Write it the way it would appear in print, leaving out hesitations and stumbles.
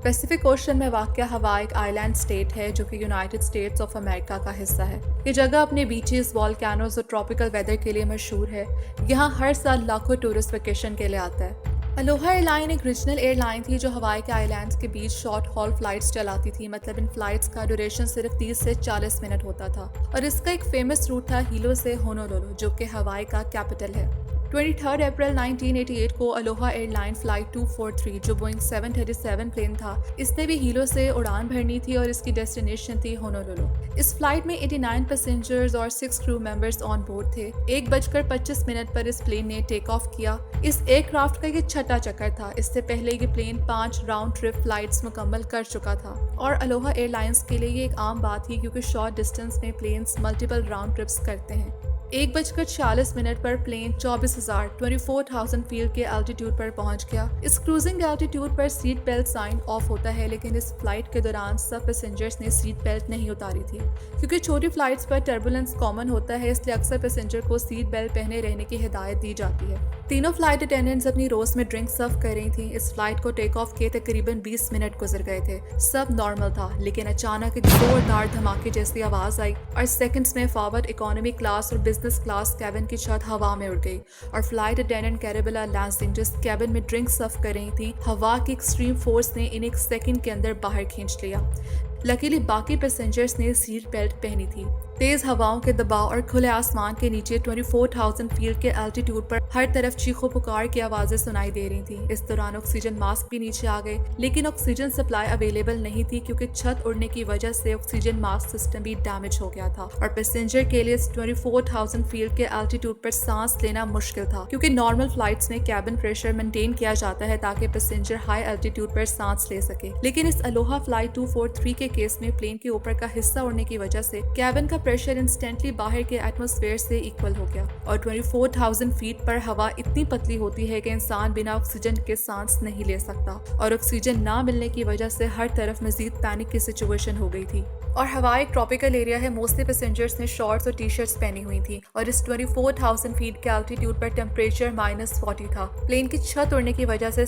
Pacific ocean में वाक़या हवा एक आइलैंड स्टेट है जो कि यूनाइटेड स्टेट्स ऑफ अमेरिका का हिस्सा है। ये जगह अपने बीचेस, वॉल्केनोज और ट्रॉपिकल वेदर के लिए मशहूर है। यहाँ हर साल लाखों टूरिस्ट वेकेशन के लिए आता है। अलोहा एयरलाइन एक रीजनल एयरलाइन थी जो हवाई के आइलैंड्स के बीच शॉर्ट हॉल फ्लाइट्स चलाती थी। मतलब इन फ्लाइट्स का ड्यूरेशन सिर्फ 30 से 40 मिनट होता था और इसका एक फेमस रूट था हीलो से होनोलुलु, जो कि हवाई का कैपिटल है। 23 अप्रैल 1988 को अलोहा एयरलाइन फ्लाइट 243 जो बोइंग 737 प्लेन था, इसने भी हीलो से उड़ान भरनी थी और इसकी डेस्टिनेशन थी होनोलुलु। इस फ्लाइट में 89 पैसेंजर्स और 6 क्रू मेंबर्स ऑन बोर्ड थे। 1:25 पर इस प्लेन ने टेक ऑफ किया। इस एयरक्राफ्ट का ये छठा चक्कर था। इससे पहले ये प्लेन 5 राउंड ट्रिप फ्लाइट्स मुकम्मल कर चुका था और अलोहा एयरलाइंस के लिए ये एक आम बात थी क्योंकि शॉर्ट डिस्टेंस में प्लेन्स मल्टीपल राउंड ट्रिप्स करते हैं। 1:46 पर प्लेन 24,000 फीट के एल्टीट्यूड पर पहुंच गया। इस क्रूजिंग एल्टीट्यूड पर सीट बेल्ट साइन ऑफ होता है, लेकिन इस फ्लाइट के दौरान सब पैसेंजर्स ने सीट बेल्ट नहीं उतारी थी। क्योंकि छोटी फ्लाइट्स पर टर्बुलेंस कॉमन होता है, इसलिए अक्सर पैसेंजर को सीट बेल्ट पहने रहने की हिदायत दी जाती है। तीनों फ्लाइट अटेंडेंट्स अपनी रोज में ड्रिंक सर्व कर रही थी। इस फ्लाइट को टेक ऑफ किए तकरीबन 20 मिनट गुजर गए थे। सब नॉर्मल था, लेकिन अचानक एक जोरदार धमाके जैसी आवाज आई और सेकंड्स में फॉरवर्ड इकोनॉमी क्लास और बिजनेस क्लास कैबिन की छत हवा में उड़ गई और फ्लाइट अटेंडेंट कैरेबिला लैंसिंग जिस कैबिन में ड्रिंक सर्व कर रही थी, हवा की एक्सट्रीम फोर्स ने इन्हें 1 सेकंड के अंदर बाहर खींच लिया। लकीली बाकी पैसेंजर्स ने सीट बेल्ट पहनी थी। तेज हवाओं के दबाव और खुले आसमान के नीचे 24,000 फीट के एल्टीट्यूड पर हर तरफ चीखों पुकार की आवाजें सुनाई दे रही थी। इस दौरान ऑक्सीजन मास्क भी नीचे आ गए, लेकिन ऑक्सीजन सप्लाई अवेलेबल नहीं थी क्योंकि छत उड़ने की वजह से ऑक्सीजन मास्क सिस्टम भी डैमेज हो गया था और पैसेंजर के लिए 24,000 फीट के एल्टीट्यूड पर सांस लेना मुश्किल था क्योंकि नॉर्मल फ्लाइट्स में कैबिन प्रेशर मेंटेन किया जाता है ताकि पैसेंजर हाई एल्टीट्यूड पर सांस ले सके। लेकिन इस अलोहा फ्लाइट 243 के केस में प्लेन के ऊपर का हिस्सा उड़ने की वजह से कैबिन का प्रेशर इंस्टेंटली बाहर के एटमॉस्फेयर से इक्वल हो गया और 24,000 फीट पर हवा इतनी पतली होती है कि इंसान बिना ऑक्सीजन के सांस नहीं ले सकता और ऑक्सीजन ना मिलने की वजह से हर तरफ मजीद पैनिक की सिचुएशन हो गई थी। और हवा एक ट्रॉपिकल एरिया है। मोस्टली पैसेंजर्स ने शॉर्ट्स और टी शर्ट्स पहनी हुई थी और इस 24,000 फीट के एल्टीट्यूड पर टेम्परेचर -40 था। प्लेन की छत उड़ने की वजह से